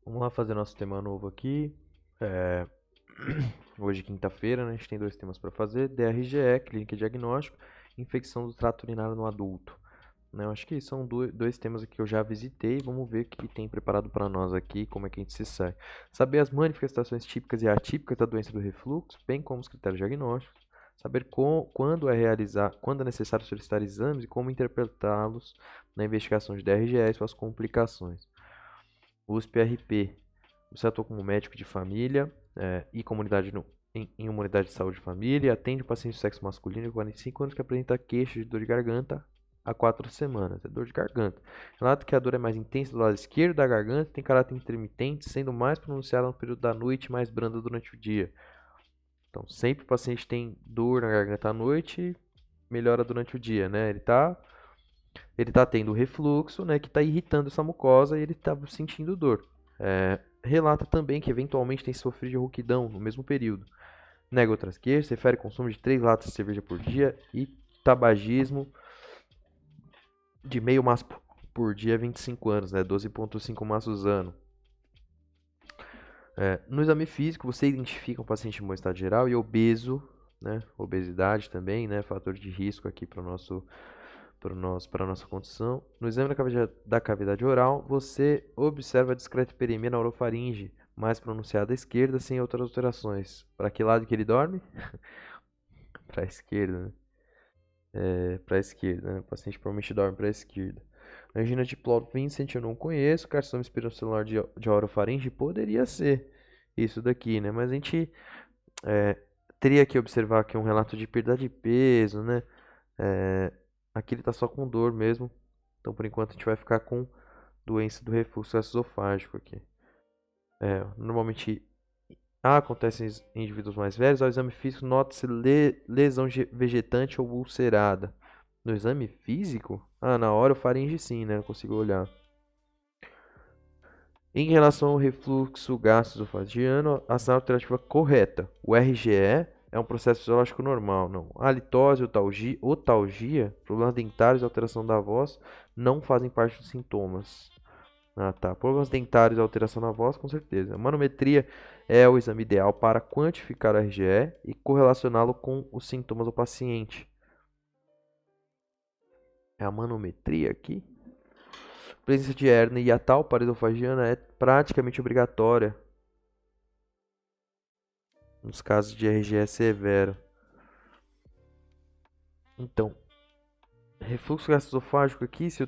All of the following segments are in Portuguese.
Vamos lá fazer nosso tema novo aqui. É, Hoje, quinta-feira, né, a gente tem dois temas para fazer: DRGE, clínica e diagnóstico, infecção do trato urinário no adulto. Né, eu acho que são dois temas aqui que eu já visitei. Vamos ver o que tem preparado para nós aqui, como é que a gente se sai. Saber as manifestações típicas e atípicas da doença do refluxo, bem como os critérios diagnósticos. Saber quando é necessário solicitar exames e como interpretá-los na investigação de DRGE e suas complicações. USP-RP. Você atua como médico de família e comunidade em uma unidade de saúde de família. Atende um paciente de sexo masculino de 45 anos que apresenta queixa de dor de garganta há 4 semanas. É dor de garganta. Relata que a dor é mais intensa do lado esquerdo da garganta, tem caráter intermitente, sendo mais pronunciada no período da noite e mais branda durante o dia. Então, sempre o paciente tem dor na garganta à noite, melhora durante o dia, né? Ele tá tendo refluxo, né, que está irritando essa mucosa e ele está sentindo dor. Relata também que eventualmente tem sofrido de rouquidão no mesmo período. Nega outras queixas, refere consumo de 3 latas de cerveja por dia e tabagismo de meio maço por dia, 25 anos, né, 12,5 maços ano. No exame físico, você identifica um paciente em bom estado geral e obeso, né, obesidade também, né, fator de risco aqui para a nossa condição. No exame da cavidade oral, você observa a discreta hiperemia na orofaringe, mais pronunciada à esquerda, sem outras alterações. Para que lado que ele dorme? Para a esquerda, né? Para a esquerda, né? O paciente provavelmente dorme para a esquerda. Angina de Plot Vincent eu não conheço. Carcinoma espinocelular de orofaringe poderia ser isso daqui, né? Mas a gente teria que observar aqui um relato de perda de peso, né? Aqui ele está só com dor mesmo. Então, por enquanto, a gente vai ficar com doença do refluxo esofágico aqui. Normalmente acontece em indivíduos mais velhos. Ao exame físico, nota-se lesão vegetante ou ulcerada. No exame físico? Na hora eu faringe sim, né? Não consigo olhar. Em relação ao refluxo gastroesofágico, a ação alternativa correta. O RGE é um processo fisiológico normal, não. A litose, otalgia, problemas dentários e alteração da voz não fazem parte dos sintomas. Tá. Problemas dentários e alteração na voz, com certeza. A manometria é o exame ideal para quantificar o RGE e correlacioná-lo com os sintomas do paciente. É a manometria aqui. A presença de hérnia hiatal paraesofagiana é praticamente obrigatória nos casos de RGE severo. Então, refluxo gastroesofágico aqui, se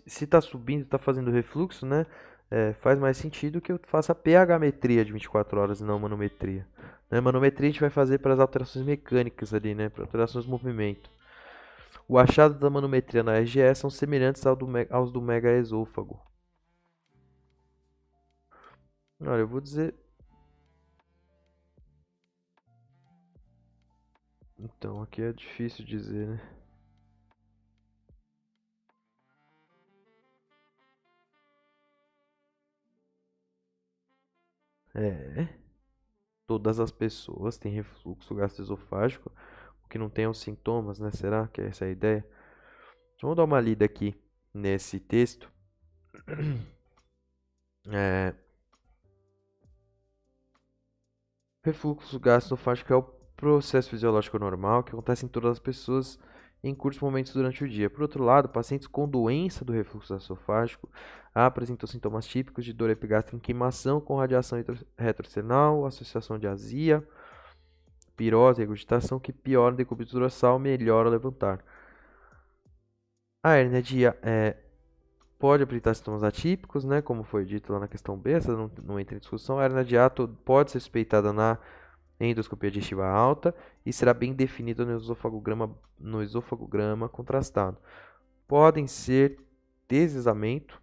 está subindo, está fazendo refluxo, né? Faz mais sentido que eu faça a pH-metria de 24 horas e não manometria. Né? Manometria a gente vai fazer para as alterações mecânicas ali, né? Para alterações de movimento. O achado da manometria na RGE são semelhantes aos do megaesôfago. Olha, eu vou dizer. Então, aqui é difícil dizer, né? Todas as pessoas têm refluxo gastroesofágico, o que não tem os sintomas, né? Será que essa é a ideia? Vamos dar uma lida aqui nesse texto. Refluxo gastroesofágico é o processo fisiológico normal que acontece em todas as pessoas em curtos momentos durante o dia. Por outro lado, pacientes com doença do refluxo gastroesofágico apresentam sintomas típicos de dor epigástrica em queimação com radiação retroesternal, associação de azia, pirose e regurgitação que piora a decúbito dorsal, melhora ao levantar. A hérnia pode apresentar sintomas atípicos, né, como foi dito lá na questão B, essa não entra em discussão. A hérnia de hiato pode ser suspeitada na endoscopia digestiva alta e será bem definida no esofagograma contrastado. Podem ser deslizamento,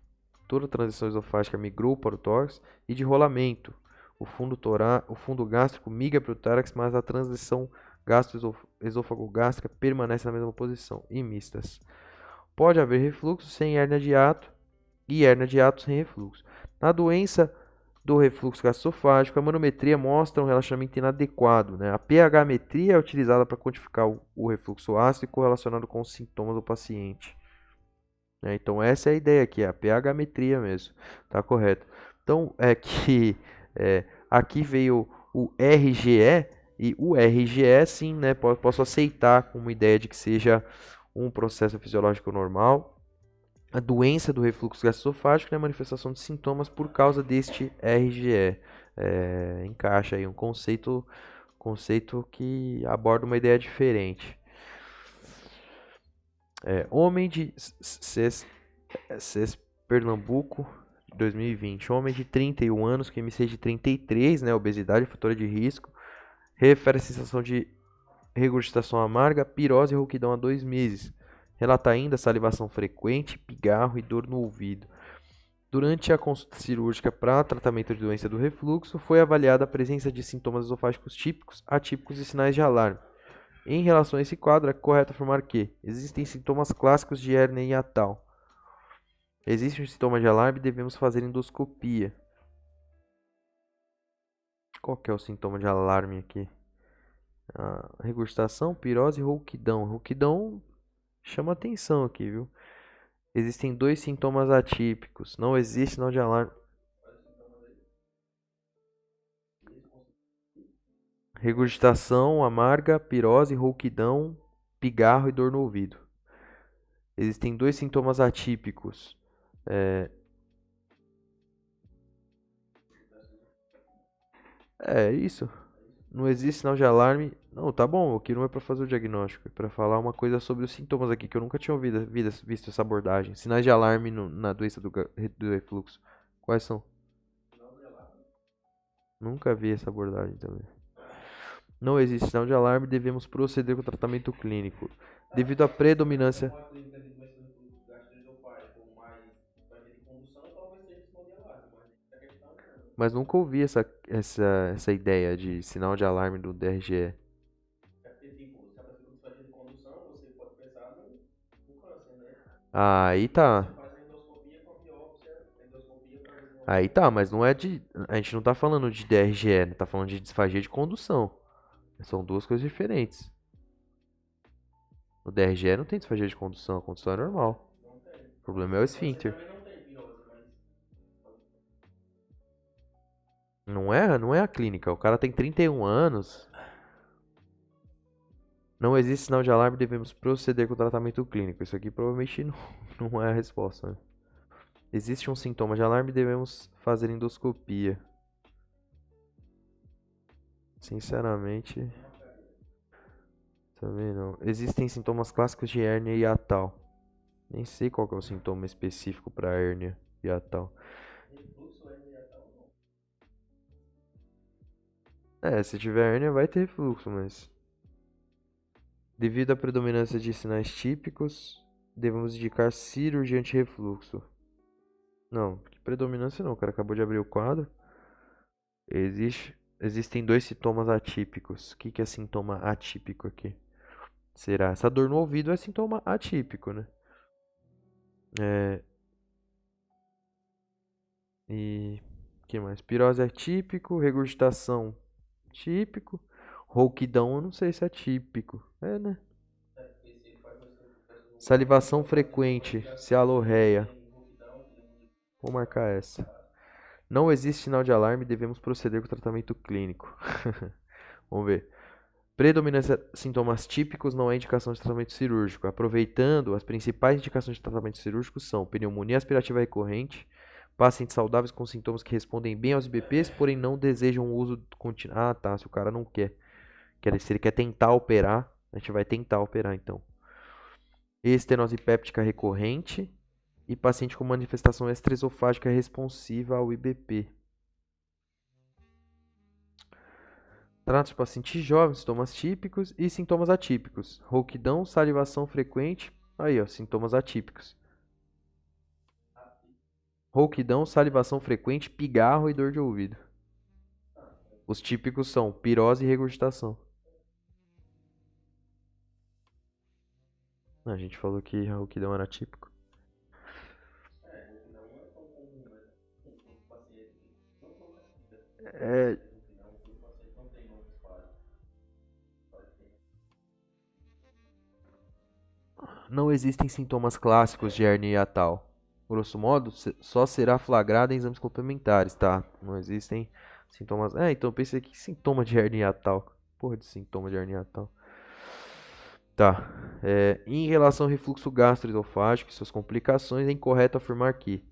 toda transição esofágica migrou para o tórax, e de rolamento. O fundo gástrico migra para o tórax, mas a transição gastroesofagogástrica permanece na mesma posição, e mistas. Pode haver refluxo sem hérnia de hiato e hérnia de hiato sem refluxo. Na doença do refluxo gastroesofágico, a manometria mostra um relacionamento inadequado, né? A pH-metria é utilizada para quantificar o refluxo ácido e correlacionado com os sintomas do paciente. Então essa é a ideia aqui, a pH-metria mesmo, tá correto. Então, aqui veio o RGE, e o RGE, sim, né, posso aceitar como ideia de que seja um processo fisiológico normal. A doença do refluxo gastroesofágico é a manifestação de sintomas por causa deste RGE. Encaixa aí um conceito que aborda uma ideia diferente. Homem de CES Pernambuco, 2020. Homem de 31 anos, com IMC de 33, né? Obesidade, fator de risco. Refere a sensação de regurgitação amarga, pirose e rouquidão há 2 meses. Relata ainda salivação frequente, pigarro e dor no ouvido. Durante a consulta cirúrgica para tratamento de doença do refluxo, foi avaliada a presença de sintomas esofágicos típicos, atípicos e sinais de alarme. Em relação a esse quadro, é correto afirmar que existem sintomas clássicos de hérnia hiatal. Existe um sintoma de alarme e devemos fazer endoscopia. Qual que é o sintoma de alarme aqui? Regurgitação, pirose e rouquidão. Rouquidão chama atenção aqui, viu? Existem 2 sintomas atípicos. Não existe sinal de alarme. Regurgitação, amarga, pirose, rouquidão, pigarro e dor no ouvido. Existem 2 sintomas atípicos. Isso. Não existe sinal de alarme. Não, tá bom, aqui não é para fazer o diagnóstico, é para falar uma coisa sobre os sintomas aqui, que eu nunca tinha visto essa abordagem. Sinais de alarme na doença do refluxo. Quais são? Nunca vi essa abordagem também. Não existe sinal de alarme, devemos proceder com o tratamento clínico. Devido à predominância. Mas nunca ouvi essa ideia de sinal de alarme do DRGE. Aí tá. Aí tá, mas não é de. A gente não tá falando de DRGE, né? Tá falando de disfagia de condução. São 2 coisas diferentes. No DRGE não tem disfagia de condução, a condução é normal. O problema é o esfíncter. Não é a clínica. O cara tem 31 anos. Não existe sinal de alarme, devemos proceder com o tratamento clínico. Isso aqui provavelmente não é a resposta, né? Existe um sintoma de alarme, devemos fazer endoscopia. Sinceramente, também não. Existem sintomas clássicos de hérnia hiatal. Nem sei qual que é o sintoma específico para hérnia hiatal. Se tiver hérnia vai ter refluxo, mas devido à predominância de sinais típicos, devemos indicar cirurgia anti-refluxo. Não, que predominância não, o cara acabou de abrir o quadro. Existem 2 sintomas atípicos. O que é sintoma atípico aqui? Será? Essa dor no ouvido é sintoma atípico, né? E que mais? Pirose é típico, regurgitação típico, rouquidão eu não sei se é típico. Né? Salivação frequente, cialorreia. Vou marcar essa. Não existe sinal de alarme, devemos proceder com o tratamento clínico. Vamos ver. Predominância sintomas típicos não é indicação de tratamento cirúrgico. Aproveitando, as principais indicações de tratamento cirúrgico são pneumonia aspirativa recorrente, pacientes saudáveis com sintomas que respondem bem aos IBPs, porém não desejam o uso contínuo. Ah, tá. Se o cara não quer. Se ele quer tentar operar, a gente vai tentar operar então. Estenose péptica recorrente e paciente com manifestação extraesofágica responsiva ao IBP. Trata de paciente jovem, sintomas típicos e sintomas atípicos. Rouquidão, salivação frequente. Aí, ó, sintomas atípicos. Rouquidão, salivação frequente, pigarro e dor de ouvido. Os típicos são pirose e regurgitação. A gente falou que rouquidão era típico. É, não existem sintomas clássicos de hernia hiatal. Grosso modo, só será flagrada em exames complementares, tá? Não existem sintomas. Então eu pensei que sintoma de hernia hiatal. Porra de sintoma de hernia hiatal. Tá. Em relação ao refluxo gastroesofágico e suas complicações, é incorreto afirmar que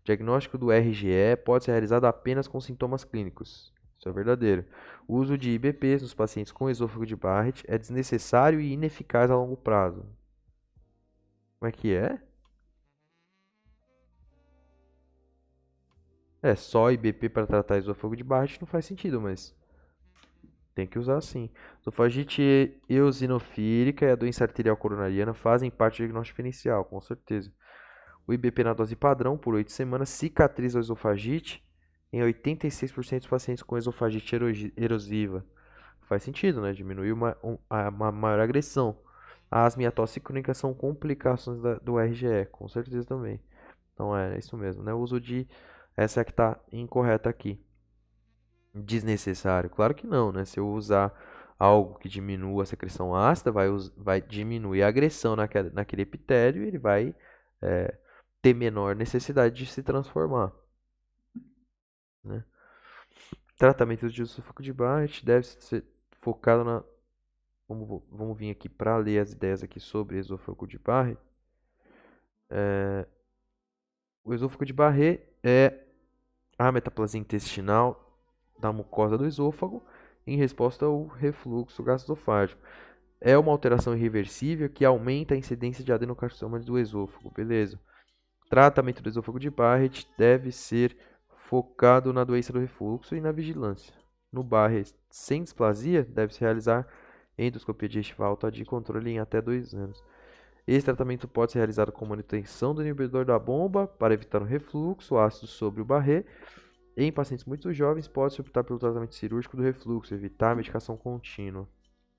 o diagnóstico do RGE pode ser realizado apenas com sintomas clínicos. Isso é verdadeiro. O uso de IBPs nos pacientes com esôfago de Barrett é desnecessário e ineficaz a longo prazo. Como é que é? Só IBP para tratar esôfago de Barrett não faz sentido, mas tem que usar sim. Esofagite eosinofílica e a doença arterial coronariana fazem parte do diagnóstico inicial, com certeza. O IBP na dose padrão por 8 semanas cicatriza a esofagite em 86% dos pacientes com esofagite erosiva. Faz sentido, né? Diminui uma maior agressão. A asma e a tosse crônica são complicações do RGE, com certeza também. Então é isso mesmo, né? O uso de. Essa é a que está incorreta aqui. Desnecessário? Claro que não, né? Se eu usar algo que diminua a secreção ácida, vai diminuir a agressão naquele epitélio e ele vai ter menor necessidade de se transformar, né? Tratamento de esôfago de Barrett deve ser focado na. Vamos vir aqui para ler as ideias aqui sobre esôfago de Barrett. O esôfago de Barrett é a metaplasia intestinal da mucosa do esôfago em resposta ao refluxo gastroesofágico. É uma alteração irreversível que aumenta a incidência de adenocarcinoma do esôfago, beleza? Tratamento do esôfago de Barrett deve ser focado na doença do refluxo e na vigilância. No Barrett sem displasia, deve-se realizar endoscopia digestiva alta de controle em até 2 anos. Esse tratamento pode ser realizado com manutenção do inibidor da bomba para evitar o refluxo ácido sobre o Barrett. Em pacientes muito jovens, pode-se optar pelo tratamento cirúrgico do refluxo, evitar a medicação contínua,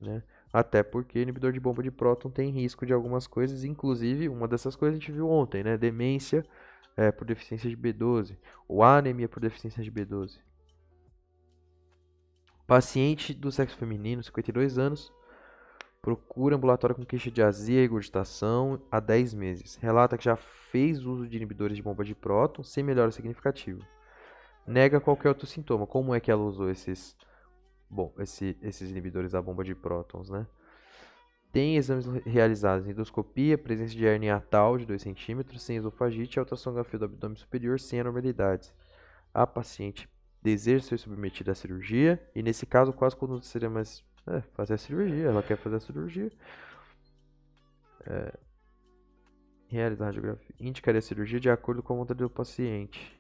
né? Até porque inibidor de bomba de próton tem risco de algumas coisas, inclusive uma dessas coisas a gente viu ontem, né? Demência por deficiência de B12 ou anemia por deficiência de B12. Paciente do sexo feminino, 52 anos, procura ambulatório com queixa de azia e regurgitação há 10 meses. Relata que já fez uso de inibidores de bomba de próton sem melhora significativa. Nega qualquer outro sintoma. Como é que ela usou esses inibidores da bomba de prótons, né? Tem exames realizados: endoscopia, presença de hernia hiatal de 2 cm, sem esofagite e ultrassonografia do abdômen superior sem anormalidades. A paciente deseja ser submetida à cirurgia e, nesse caso, quais condutas seria mais fazer a cirurgia? Ela quer fazer a cirurgia. Realizar a radiografia. Indicaria a cirurgia de acordo com a vontade do paciente.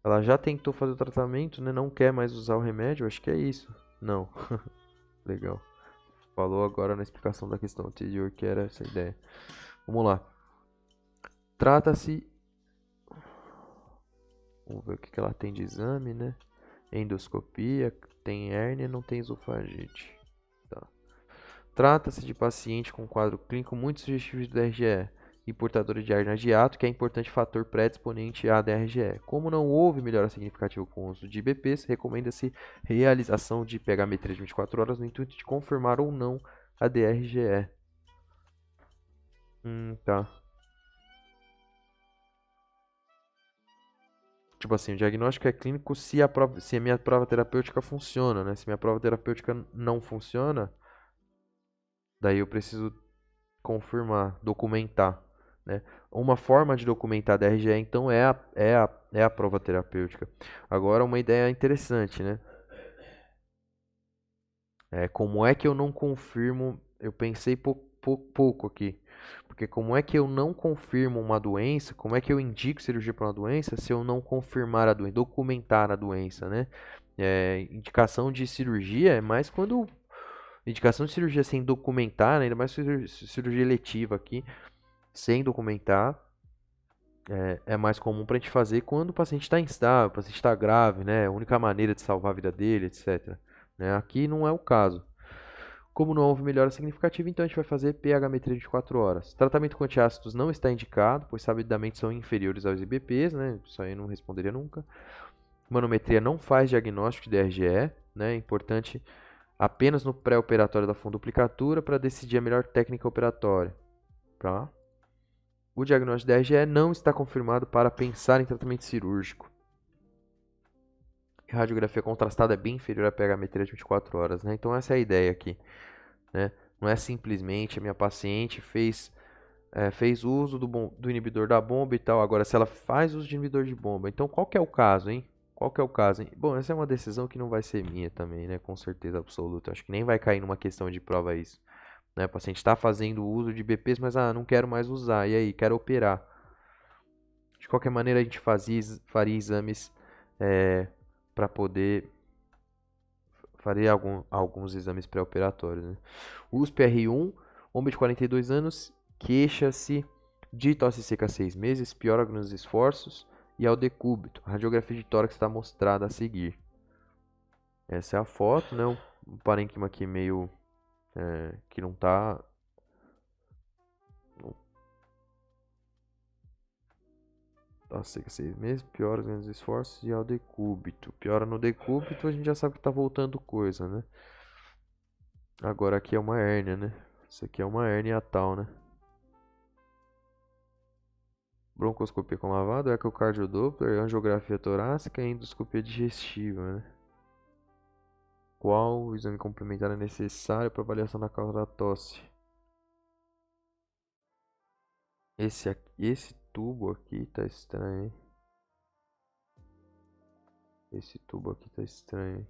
Ela já tentou fazer o tratamento, né? Não quer mais usar o remédio? Acho que é isso. Não. Legal. Falou agora na explicação da questão anterior, que era essa ideia. Vamos lá. Trata-se. Vamos ver o que ela tem de exame, né? Endoscopia, tem hérnia, não tem esofagite. Tá. Trata-se de paciente com quadro clínico muito sugestivo do RGE e portadora de hernia de hiato, que é importante fator predisponente à DRGE. Como não houve melhora significativa com o uso de IBPs, recomenda-se realização de pHmetria de 24 horas no intuito de confirmar ou não a DRGE. Tá. Tipo assim, o diagnóstico é clínico se a minha prova terapêutica funciona, né? Se minha prova terapêutica não funciona, daí eu preciso confirmar, documentar, né? Uma forma de documentar a DRGE, então, é a prova terapêutica. Agora, uma ideia interessante, né? Como é que eu não confirmo? Eu pensei pouco aqui. Porque como é que eu não confirmo uma doença? Como é que eu indico cirurgia para uma doença se eu não confirmar a doença, documentar a doença, né? Indicação de cirurgia é mais quando. Indicação de cirurgia sem documentar, né? Ainda mais cirurgia eletiva aqui, sem documentar, é mais comum para a gente fazer quando o paciente está instável, o paciente está grave, né? A única maneira de salvar a vida dele, etc. Né? Aqui não é o caso. Como não houve melhora significativa, então a gente vai fazer pHmetria de 24 horas. Tratamento com antiácidos não está indicado, pois sabidamente são inferiores aos IBPs, né? Isso aí eu não responderia nunca. Manometria não faz diagnóstico de DRGE, né? É importante apenas no pré-operatório da funduplicatura para decidir a melhor técnica operatória. Tá? O diagnóstico da DRGE não está confirmado para pensar em tratamento cirúrgico. A radiografia contrastada é bem inferior à pH-metria de 24 horas, né? Então essa é a ideia aqui, né? Não é simplesmente a minha paciente fez uso do inibidor da bomba e tal. Agora, se ela faz uso de inibidor de bomba, então qual que é o caso, hein? Qual que é o caso, hein? Bom, essa é uma decisão que não vai ser minha também, né? Com certeza absoluta. Acho que nem vai cair numa questão de prova isso. Né? O paciente está fazendo uso de BPs, mas não quero mais usar. E aí, quero operar. De qualquer maneira, a gente faria exames para poder... Faria alguns exames pré-operatórios, né? USP-R1, homem de 42 anos, queixa-se de tosse seca há 6 meses, piora nos esforços e ao decúbito. A radiografia de tórax está mostrada a seguir. Essa é a foto, né? Um parênquima aqui meio que não está... Tosse seca 6 meses, piora nos esforços e ao decúbito. Piora no decúbito, a gente já sabe que está voltando coisa, né? Agora aqui é uma hérnia, né? Isso aqui é uma hérnia tal, né? Broncoscopia com lavado, ecocardiodoppler, angiografia torácica e endoscopia digestiva, né? Qual exame complementar é necessário para avaliação da causa da tosse? Esse tubo aqui tá estranho, hein? Esse tubo aqui tá estranho, hein?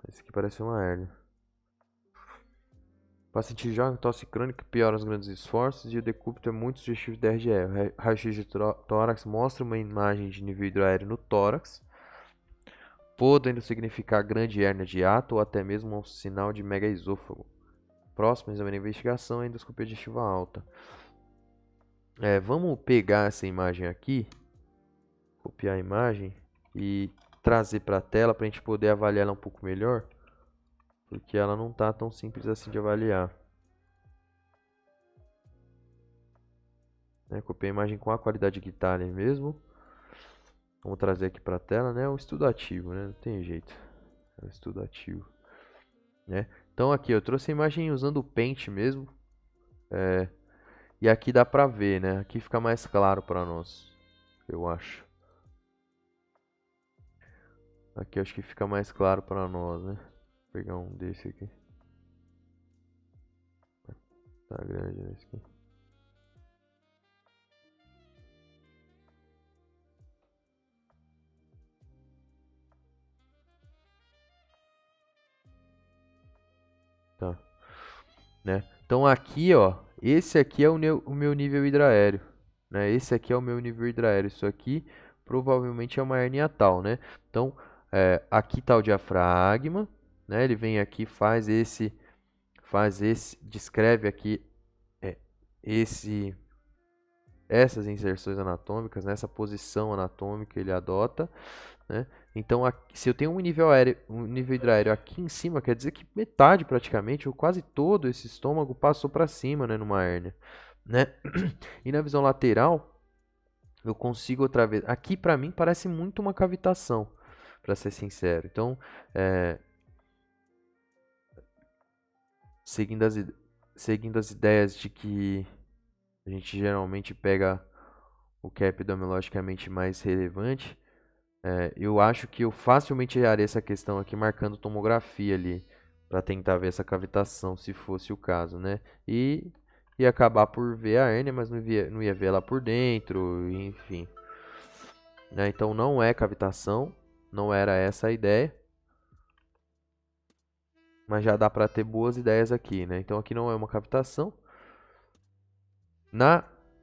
Esse aqui parece uma hérnia. Paciente já com tosse crônica piora os grandes esforços e o decúbito é muito sugestivo de DRGE. O raio-x de tórax mostra uma imagem de nível hidroaéreo no tórax, podendo significar grande hérnia de hiato ou até mesmo um sinal de megaesôfago. Próximo exame de investigação é a endoscopia digestiva alta. Vamos pegar essa imagem aqui, copiar a imagem e trazer para a tela para a gente poder avaliar ela um pouco melhor, porque ela não está tão simples assim de avaliar. Copiei a imagem com a qualidade de Guitalha mesmo. Vamos trazer aqui para a tela, né? É um estudo ativo, né? Não tem jeito. É um estudo ativo, né? Então aqui eu trouxe a imagem usando o Paint mesmo. E aqui dá pra ver, né? Aqui fica mais claro pra nós, eu acho. Aqui eu acho que fica mais claro pra nós, né? Vou pegar um desse aqui. Tá grande esse aqui. Tá. Né? Então aqui, ó, esse aqui é o meu nível hidraéreo, né? Esse aqui é o meu nível hidraéreo. Isso aqui provavelmente é uma hernia tal, né? Então, aqui está o diafragma, né? Ele vem aqui, descreve aqui essas inserções anatômicas, nessa posição anatômica ele adota, né? Então, se eu tenho um nível hidraéreo aqui em cima, quer dizer que metade praticamente, ou quase todo esse estômago passou para cima, né, numa hérnia, né? E na visão lateral, eu consigo outra vez. Aqui para mim parece muito uma cavitação, para ser sincero. Então, seguindo as ideias de que a gente geralmente pega o que é epidemiologicamente mais relevante, eu acho que eu facilmente erraria essa questão aqui marcando tomografia ali, para tentar ver essa cavitação, se fosse o caso, né? E ia acabar por ver a hérnia, mas não ia ver ela por dentro, enfim. Né? Então não é cavitação, não era essa a ideia. Mas já dá para ter boas ideias aqui, né? Então aqui não é uma cavitação.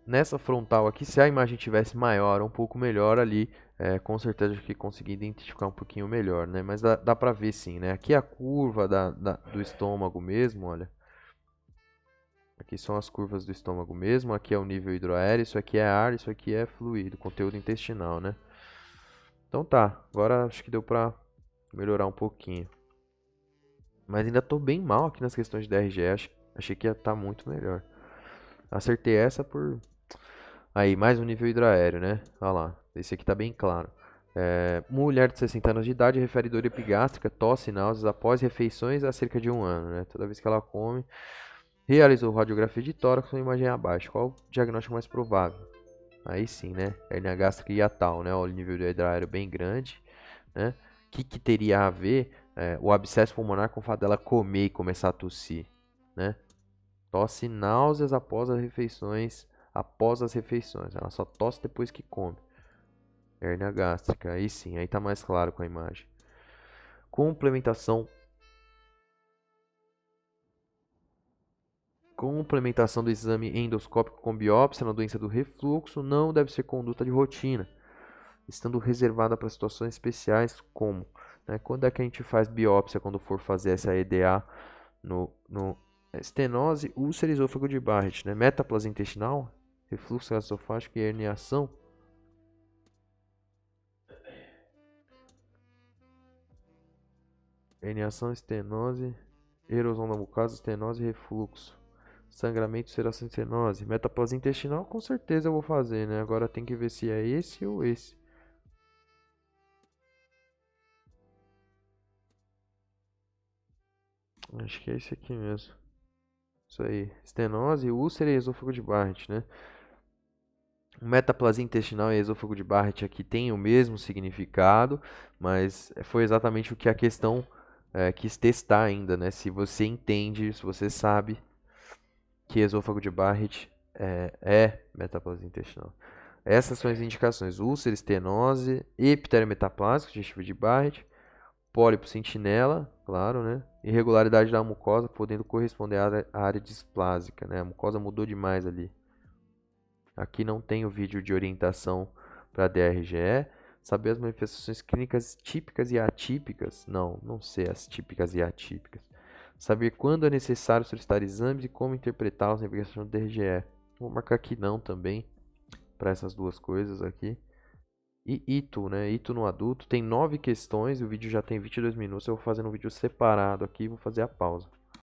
Nessa frontal aqui, se a imagem tivesse maior, um pouco melhor ali, com certeza que consegui identificar um pouquinho melhor, né? Mas dá pra ver sim, né? Aqui é a curva do estômago mesmo, olha. Aqui são as curvas do estômago mesmo, aqui é o nível hidroaéreo, isso aqui é ar, isso aqui é fluido, conteúdo intestinal, né? Então tá, agora acho que deu pra melhorar um pouquinho. Mas ainda tô bem mal aqui nas questões de DRG, achei que ia estar muito melhor. Acertei essa por... Aí, mais um nível hidroaéreo, né? Olha lá, esse aqui tá bem claro. Mulher de 60 anos de idade refere dor epigástrica, tosse e náuseas após refeições há cerca de 1 ano, né? Toda vez que ela come, Realizou radiografia de tórax com imagem abaixo. Qual o diagnóstico mais provável? Aí sim, né? Hérnia gástrica hiatal, né? O nível de hidrário bem grande, né? O que teria a ver o abscesso pulmonar com o fato dela comer e começar a tossir, né? Tosse e náuseas após as refeições. Após as refeições. Ela só tosse depois que come. Hérnia gástrica. Aí sim, aí tá mais claro com a imagem. Complementação do exame endoscópico com biópsia na doença do refluxo não deve ser conduta de rotina, estando reservada para situações especiais como, né, quando é que a gente faz biópsia quando for fazer essa EDA no estenose, úlcera esôfago de Barrett, né, metaplasia intestinal, refluxo gastroesofágico e herniação. Herniação, estenose, erosão da mucosa, estenose e refluxo. Sangramento, ulceração, estenose. Metaplasia intestinal, com certeza eu vou fazer, né? Agora tem que ver se é esse ou esse. Acho que é esse aqui mesmo. Isso aí. Estenose, úlcera e esôfago de Barrett, né? Metaplasia intestinal e esôfago de Barrett aqui tem o mesmo significado, mas foi exatamente o que a questão quis testar ainda, né? Se você entende, se você sabe que esôfago de Barrett é metaplasia intestinal. Essas são as indicações: úlcera, estenose, epitélio metastásico, digestivo de Barrett, pólipo sentinela, claro, né? Irregularidade da mucosa, podendo corresponder à área displásica, né? A mucosa mudou demais ali. Aqui não tem o vídeo de orientação para DRGE. Saber as manifestações clínicas típicas e atípicas. Não sei as típicas e atípicas. Saber quando é necessário solicitar exames e como interpretá-los na investigação do DRGE. Vou marcar aqui não também, para essas duas coisas aqui. E ITO, né? ITO no adulto. Tem 9 questões, o vídeo já tem 22 minutos. Eu vou fazer um vídeo separado aqui e vou fazer a pausa.